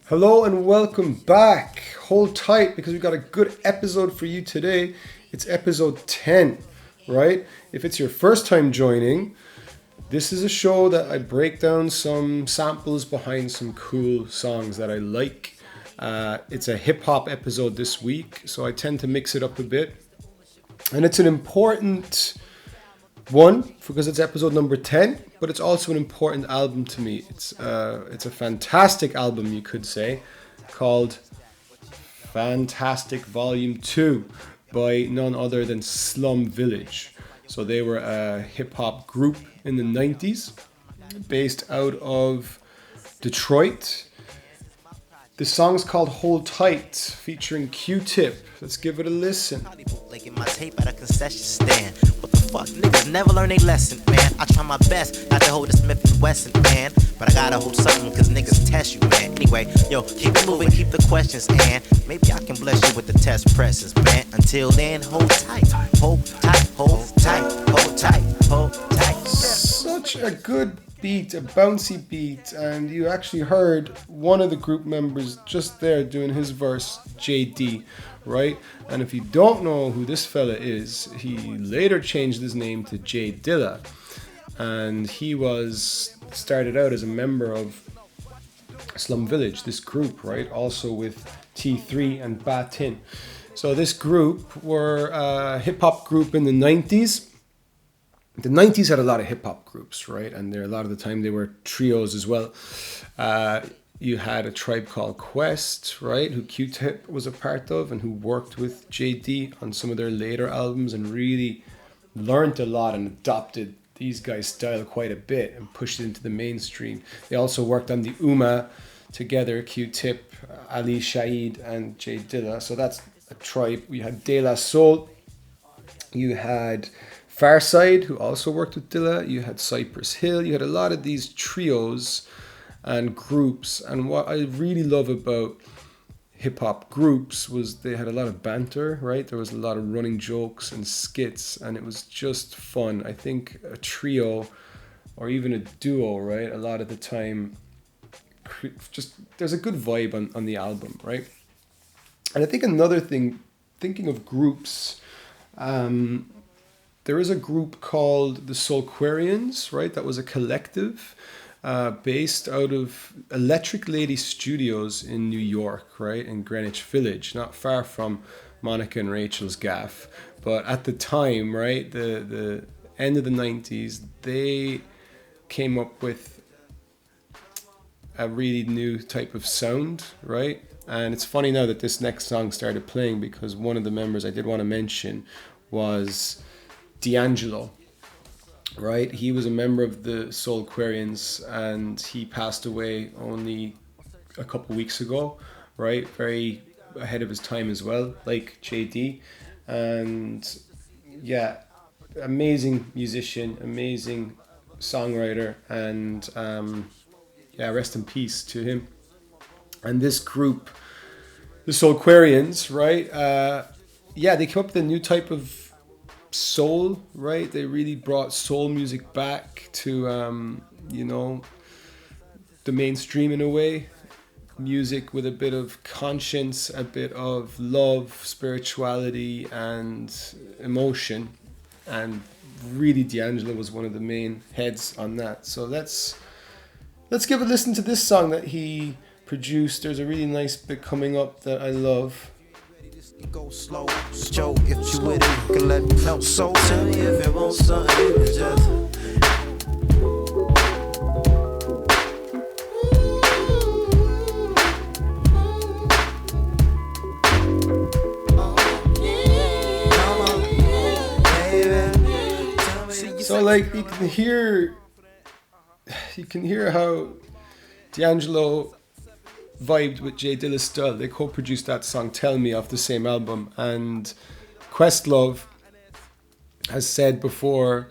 Hello and welcome back. Hold tight because we've got a good episode for you today. It's episode 10, right? If it's your first time joining, this is a show that I break down some samples behind some cool songs that I like. It's a hip hop episode this week, so I tend to mix it up a bit. And it's an important one because it's episode number 10, but it's also an important album to me. It's a fantastic album, you could say, called Fantastic Volume 2 by none other than Slum Village. So they were a hip-hop group in the 90s based out of Detroit. The song's called Hold Tight, featuring Q-Tip. Let's give it a listen. My tape at a concession stand. What the fuck? Niggas never learn a lesson, man. I try my best not to hold a Smith & Wesson, man. But I gotta hold something cause niggas test you, man. Anyway, yo, keep it moving, keep the questions, and maybe I can bless you with the test presses, man. Until then, hold tight, hold tight, hold tight, hold tight, hold tight. Such a good beat, a bouncy beat, and you actually heard one of the group members just there doing his verse, JD, right? And if you don't know who this fella is, he later changed his name to J Dilla, and he started out as a member of Slum Village, this group, right? Also with T3 and Batin. So this group were a hip-hop group in the 90s. The 90s had a lot of hip-hop groups, right? And a lot of the time they were trios as well. You had a Tribe Called Quest, right? Who Q-Tip was a part of and who worked with JD on some of their later albums and really learned a lot and adopted these guys' style quite a bit and pushed it into the mainstream. They also worked on the Uma together, Q-Tip, Ali Shaheed and J Dilla. So that's a tribe. You had De La Soul. You had Farside, who also worked with Dilla. You had Cypress Hill. You had a lot of these trios and groups. And what I really love about hip-hop groups was they had a lot of banter, right? There was a lot of running jokes and skits, and it was just fun. I think a trio or even a duo, right? A lot of the time, just there's a good vibe on the album, right? And I think another thing, thinking of groups, there is a group called the Soulquarians, right? That was a collective based out of Electric Lady Studios in New York, right? In Greenwich Village, not far from Monica and Rachel's gaff. But at the time, right, the end of the 90s, they came up with a really new type of sound, right? And it's funny now that this next song started playing because one of the members I did want to mention was D'Angelo, right? He was a member of the Soulquarians and he passed away only a couple weeks ago, right? Very ahead of his time as well, like JD. And yeah, amazing musician, amazing songwriter, and rest in peace to him. And this group, the Soulquarians, right? They came up with a new type of soul, right? They really brought soul music back to, the mainstream in a way. Music with a bit of conscience, a bit of love, spirituality, and emotion. And really, D'Angelo was one of the main heads on that. So let's give a listen to this song that he produced. There's a really nice bit coming up that I love. Go slow, Joe, if you with it, can let me know. So tell me if it wants something, you can just. So like you can hear how D'Angelo vibed with J Dilla's style. They co-produced that song Tell Me off the same album, and Questlove has said before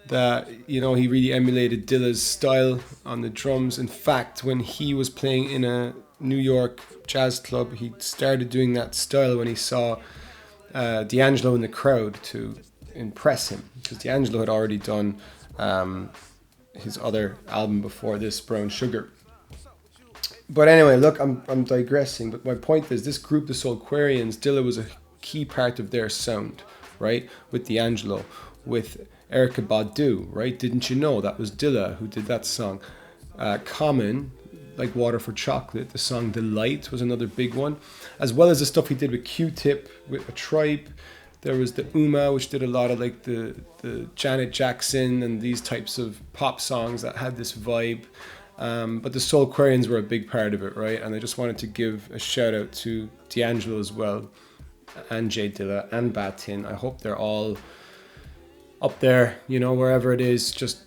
that, he really emulated Dilla's style on the drums. In fact, when he was playing in a New York jazz club, he started doing that style when he saw D'Angelo in the crowd to impress him, because D'Angelo had already done his other album before this, Brown Sugar. But anyway, look, I'm digressing. But my point is, this group, the Soulquarians, Dilla was a key part of their sound, right? With D'Angelo, with Erykah Badu, right? Didn't you know that was Dilla who did that song? Common, like Water for Chocolate. The song Delight was another big one, as well as the stuff he did with Q-Tip, with a Tribe. There was the Uma, which did a lot of like the Janet Jackson and these types of pop songs that had this vibe. But the Soulquarians were a big part of it, right? And I just wanted to give a shout out to D'Angelo as well, and J Dilla and Batin. I hope they're all up there, you know, wherever it is, just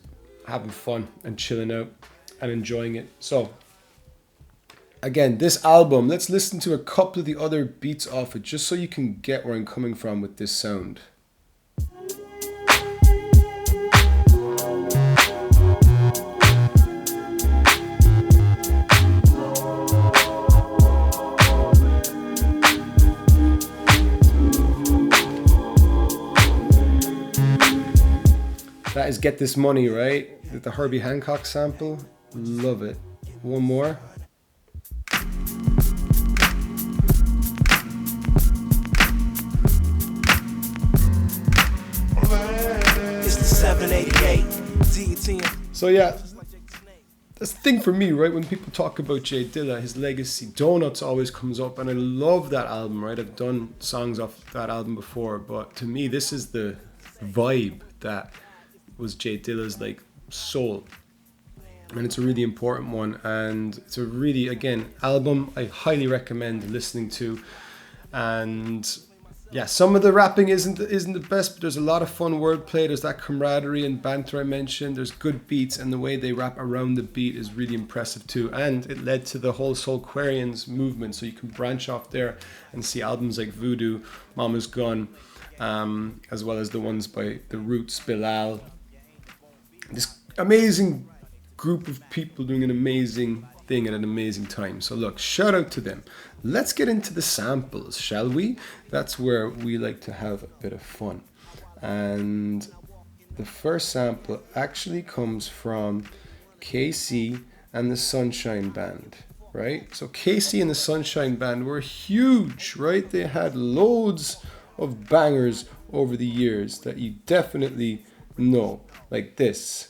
having fun and chilling out and enjoying it. So again, this album, let's listen to a couple of the other beats off it just so you can get where I'm coming from with this sound. That is Get This Money, right? With the Herbie Hancock sample. Love it. One more. It's the 788. So yeah, that's the thing for me, right? When people talk about J Dilla, his legacy, Donuts always comes up, and I love that album, right? I've done songs off that album before, but to me, this is the vibe that was J Dilla's like soul, and it's a really important one, and it's a really, again, album I highly recommend listening to. And yeah, some of the rapping isn't the best, but there's a lot of fun wordplay. There's that camaraderie and banter I mentioned. There's good beats, and the way they rap around the beat is really impressive too. And it led to the whole Soulquarians movement, so you can branch off there and see albums like Voodoo, Mama's Gun, as well as the ones by The Roots, Bilal. This amazing group of people doing an amazing thing at an amazing time. So look, shout out to them. Let's get into the samples, shall we? That's where we like to have a bit of fun. And the first sample actually comes from KC and the Sunshine Band, right? So KC and the Sunshine Band were huge, right? They had loads of bangers over the years that you definitely know, like this.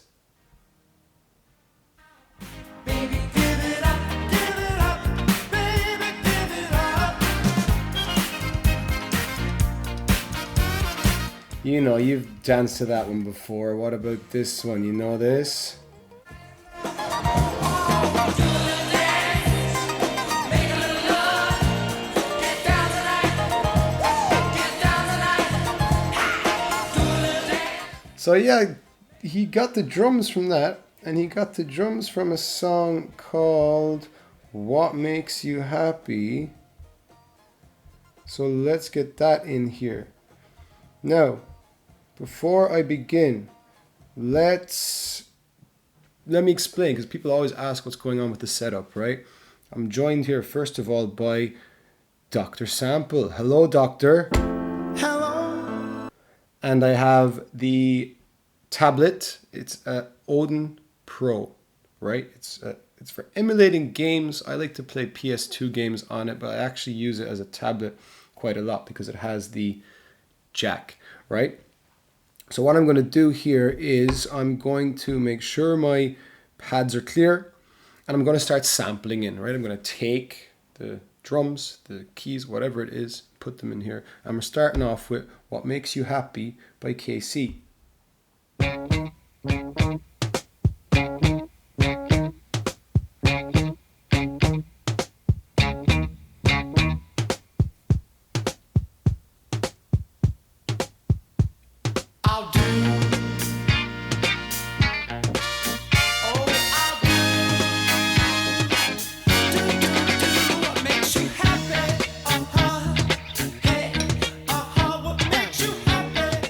Baby, give it up, baby, give it up. You know, you've danced to that one before. What about this one? You know this? So yeah, he got the drums from that, and he got the drums from a song called What Makes You Happy. So let's get that in here. Now, before I begin, let me explain, because people always ask what's going on with the setup, right? I'm joined here, first of all, by Dr. Sample. Hello, Doctor. Hello. And I have the tablet. It's a Odin Pro, right? It's for emulating games. I like to play PS2 games on it, but I actually use it as a tablet quite a lot because it has the jack, right? So what I'm going to do here is I'm going to make sure my pads are clear, and I'm going to start sampling in, right? I'm going to take the drums, the keys, whatever it is, put them in here. And we're starting off with What Makes You Happy by KC.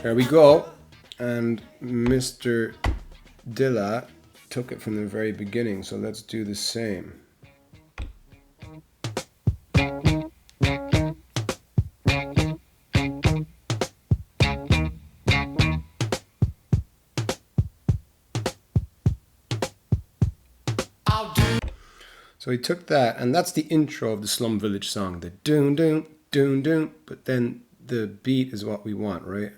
There we go. And Mr. Dilla took it from the very beginning, so let's do the same. So he took that, and that's the intro of the Slum Village song, the doon doon doon doon. But then the beat is what we want, right?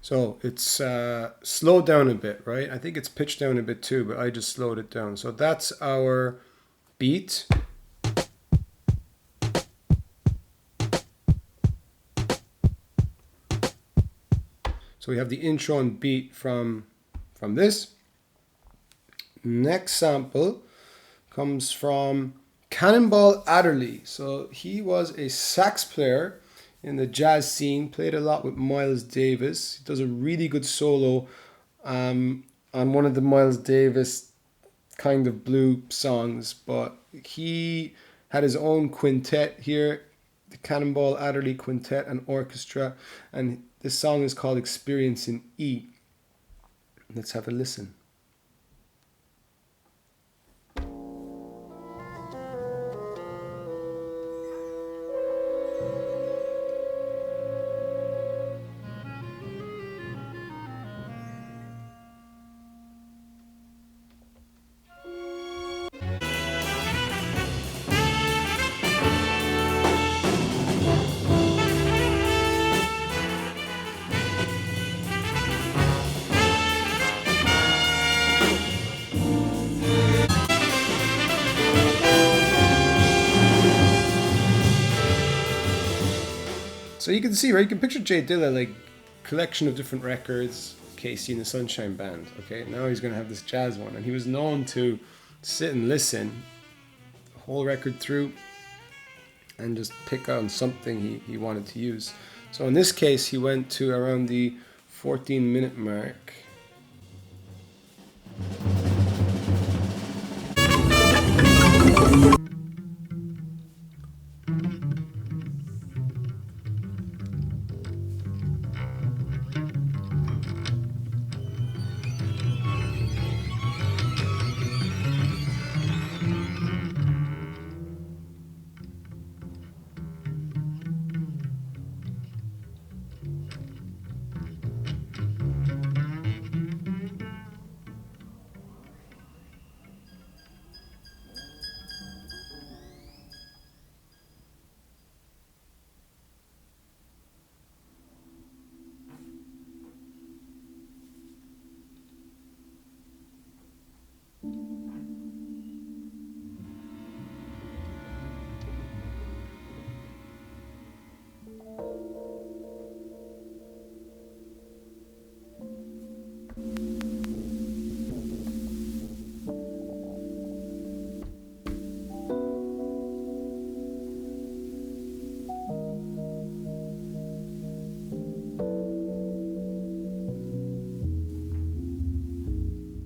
So it's slowed down a bit, right? I think it's pitched down a bit too, but I just slowed it down. So that's our beat. So we have the intro and beat from this. Next sample comes from Cannonball Adderly. So he was a sax player in the jazz scene, played a lot with Miles Davis. He does a really good solo on one of the Miles Davis kind of blue songs, but he had his own quintet here, the Cannonball Adderly Quintet and Orchestra, and this song is called Experience in E. Let's have a listen. So you can see, right? You can picture J Dilla, like, collection of different records, Casey and the Sunshine Band. Okay, now he's gonna have this jazz one, and he was known to sit and listen the whole record through and just pick on something he wanted to use. So in this case, he went to around the 14-minute mark.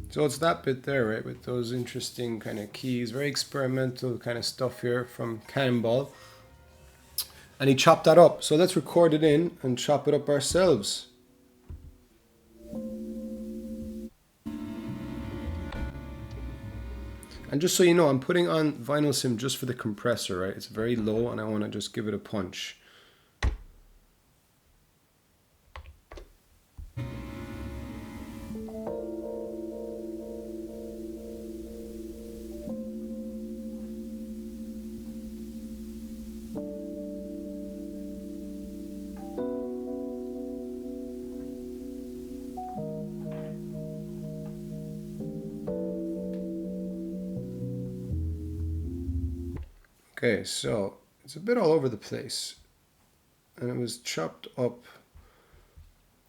So it's that bit there, right, with those interesting kind of keys, very experimental kind of stuff here from Cannonball. And he chopped that up. So let's record it in and chop it up ourselves. And just so you know, I'm putting on vinyl sim just for the compressor, right? It's very low and I want to just give it a punch. Okay, so it's a bit all over the place and it was chopped up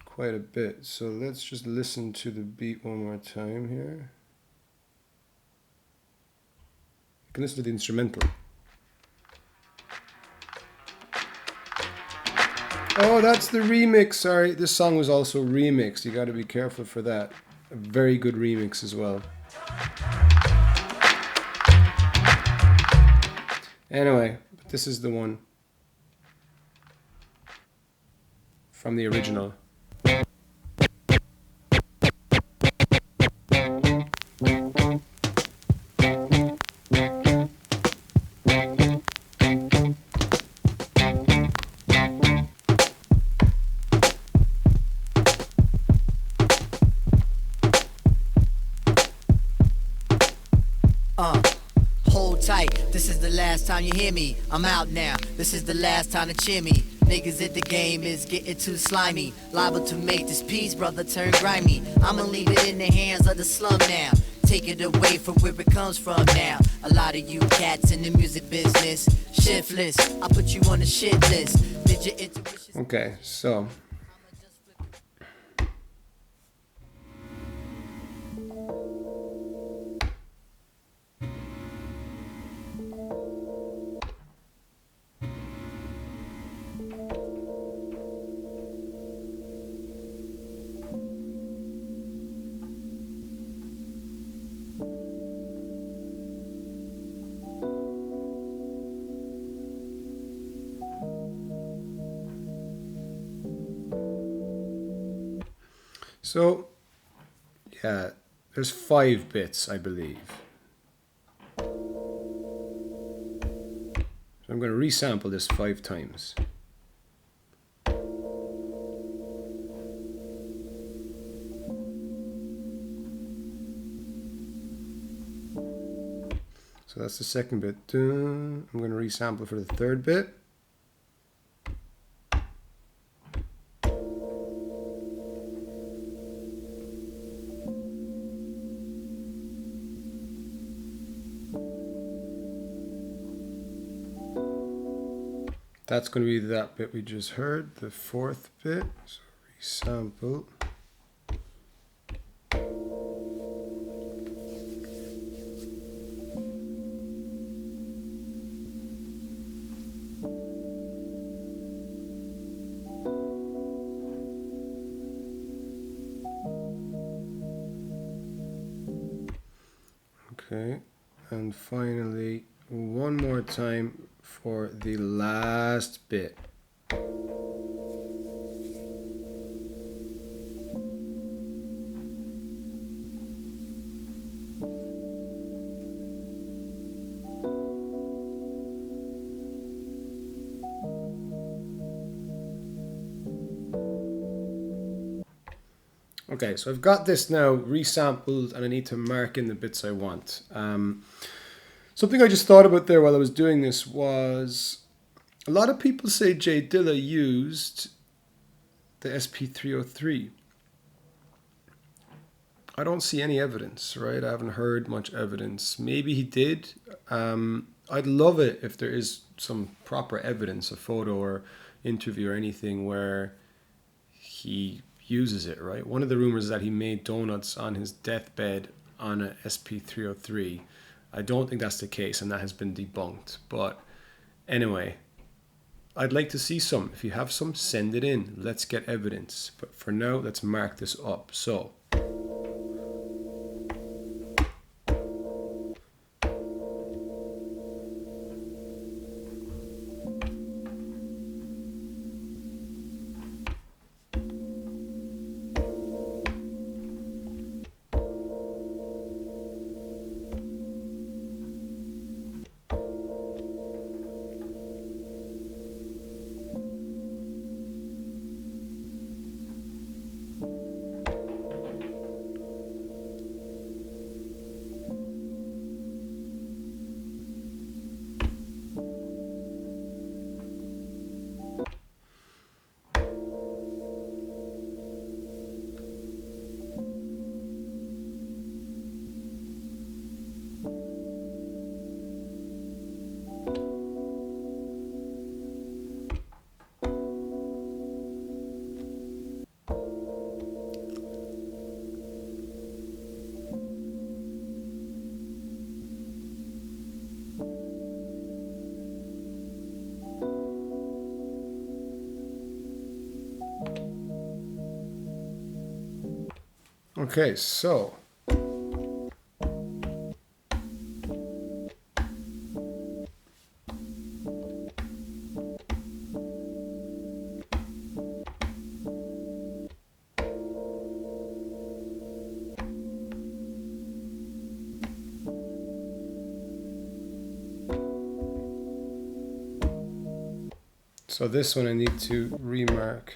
quite a bit. So let's just listen to the beat one more time here. You can listen to the instrumental. Oh, that's the remix. Sorry, this song was also remixed. You got to be careful for that. A very good remix as well. Anyway, this is the one from the original. Hold tight, this is the last time you hear me. I'm out now, this is the last time to cheer me. Niggas at the game is getting too slimy. Liable to make this piece, brother, turn grimy. I'ma leave it in the hands of the slum now. Take it away from where it comes from now. A lot of you cats in the music business, shiftless. I put you on the shit list. Did your intuition? Okay, so So, yeah, there's 5 bits, I believe. So I'm going to resample this 5 times. So that's the second bit. I'm going to resample for the third bit. That's going to be that bit we just heard, the 4th bit. So resample. Okay, and finally, one more time for the last bit. Okay, so I've got this now resampled and I need to mark in the bits I want. Something I just thought about there while I was doing this was a lot of people say J Dilla used the SP303. I don't see any evidence, right? I haven't heard much evidence. Maybe he did. I'd love it if there is some proper evidence, a photo or interview or anything where he uses it, right? One of the rumors is that he made donuts on his deathbed on a SP303. I don't think that's the case, and that has been debunked. But anyway, I'd like to see some. If you have some, send it in. Let's get evidence. But for now, let's mark this up. So Okay, so this one I need to remark.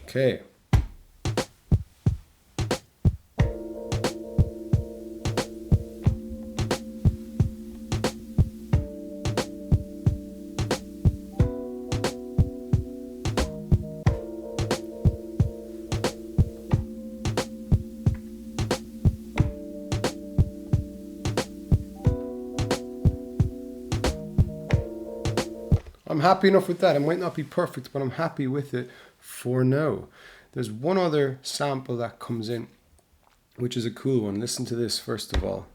Okay. I'm happy enough with that. It might not be perfect, but I'm happy with it for now. There's one other sample that comes in, which is a cool one. Listen to this first of all.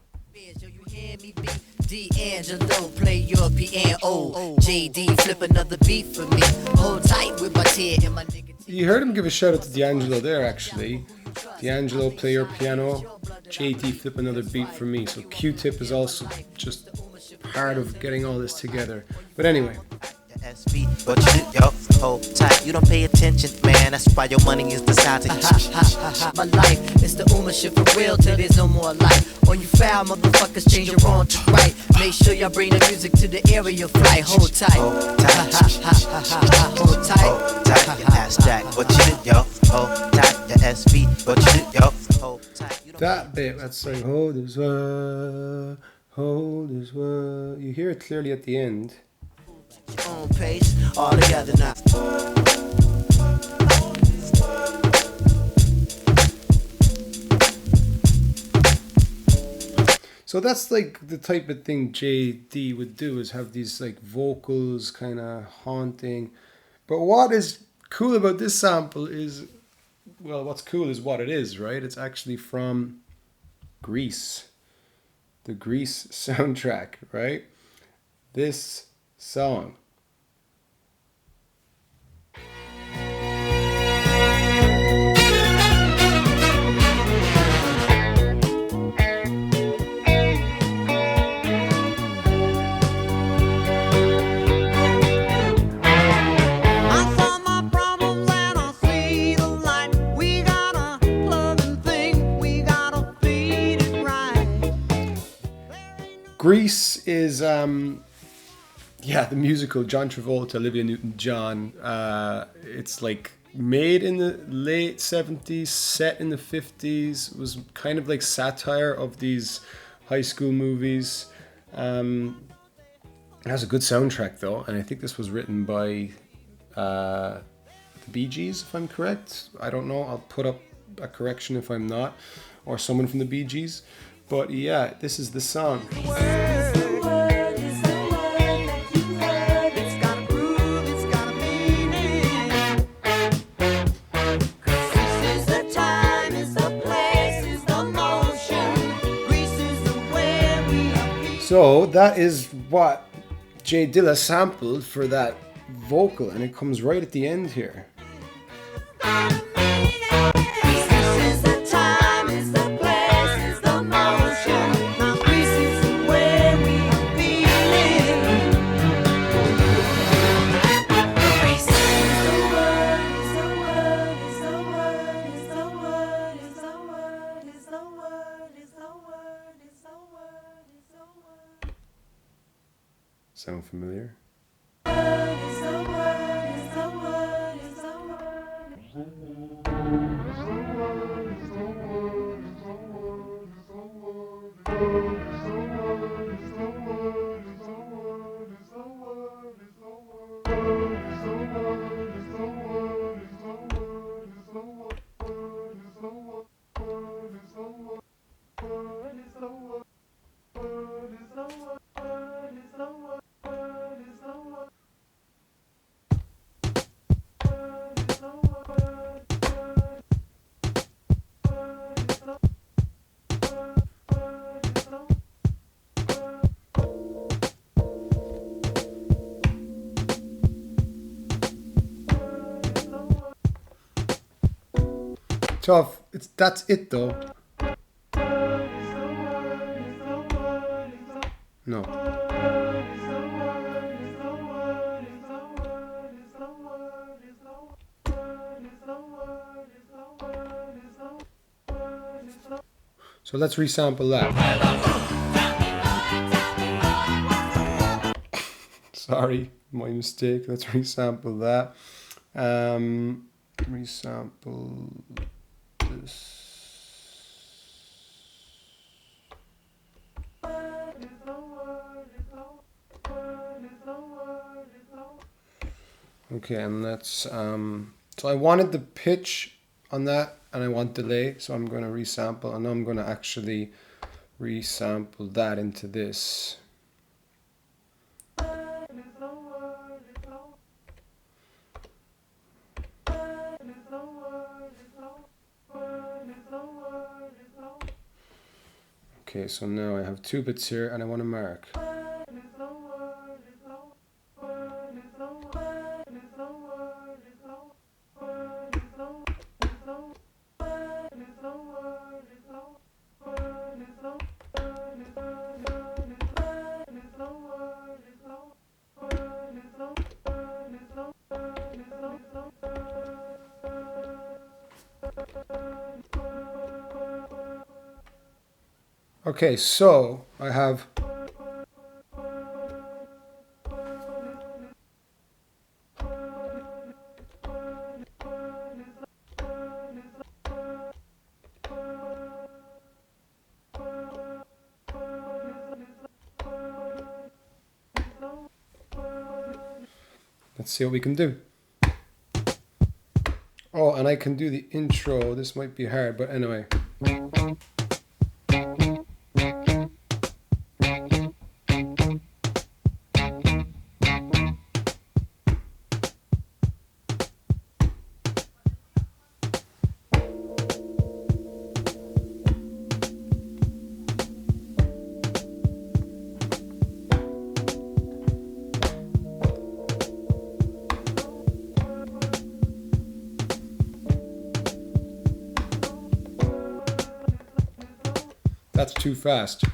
D'Angelo, play your piano. JD, flip another beat for me. Hold tight with my tear and my nigga. You heard him give a shout out to D'Angelo there, actually. D'Angelo, play your piano. JD, flip another beat for me. So Q-Tip is also just part of getting all this together. But anyway. SP, but you, yo, hold tight. You don't pay attention, man. That's why your money is decided. My life is the Uma shit for real till there's no more life. When you foul, motherfuckers change your wrong to right. Make sure y'all bring the music to the area flight. Hold tight. Hold tight. Hold tight. Hold tight. Your ass jack. What you do, yo? Hold tight. Your SP. What you do, yo? Hold tight. That bit, that's like, hold as well, hold as well. You hear it clearly at the end. On pace, all together now. So that's like the type of thing JD would do, is have these like vocals kind of haunting. But what is cool about this sample is, well, what's cool is what it is, right? It's actually from Grease, the Grease soundtrack, right? This song. Grease is, yeah, the musical, John Travolta, Olivia Newton-John. It's like made in the late 70s, set in the 50s, was kind of like satire of these high school movies. It has a good soundtrack though, and I think this was written by the Bee Gees, if I'm correct. I don't know, I'll put up a correction if I'm not, or someone from the Bee Gees. But yeah, this is the song. So that is what J Dilla sampled for that vocal, and it comes right at the end here. Sound familiar? tough. That's it though. No. So let's resample that. Sorry, my mistake. Let's resample that. Resample this. Okay, and let's so I wanted the pitch on that and I want delay, so I'm going to resample, and I'm going to actually resample that into this. Okay, so now I have 2 bits here and I want to mark. Okay, so I have let's see what we can do. Oh, and I can do the intro. This might be hard, but anyway. That's too fast.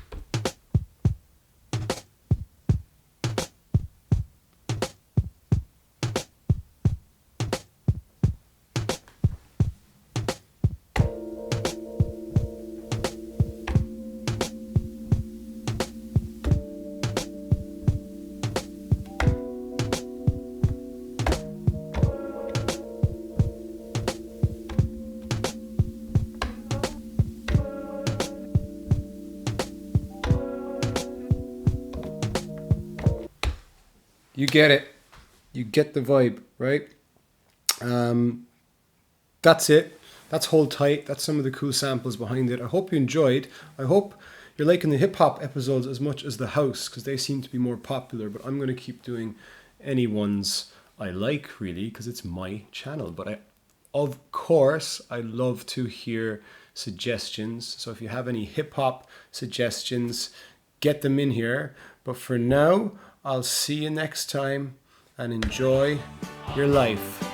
You get it. You get the vibe, right? That's it. That's Hold Tight. That's some of the cool samples behind it. I hope you enjoyed. I hope you're liking the hip-hop episodes as much as the house, because they seem to be more popular, but I'm going to keep doing any ones I like, really, because it's my channel. But of course, I love to hear suggestions. So if you have any hip-hop suggestions, get them in here. But for now, I'll see you next time, and enjoy your life.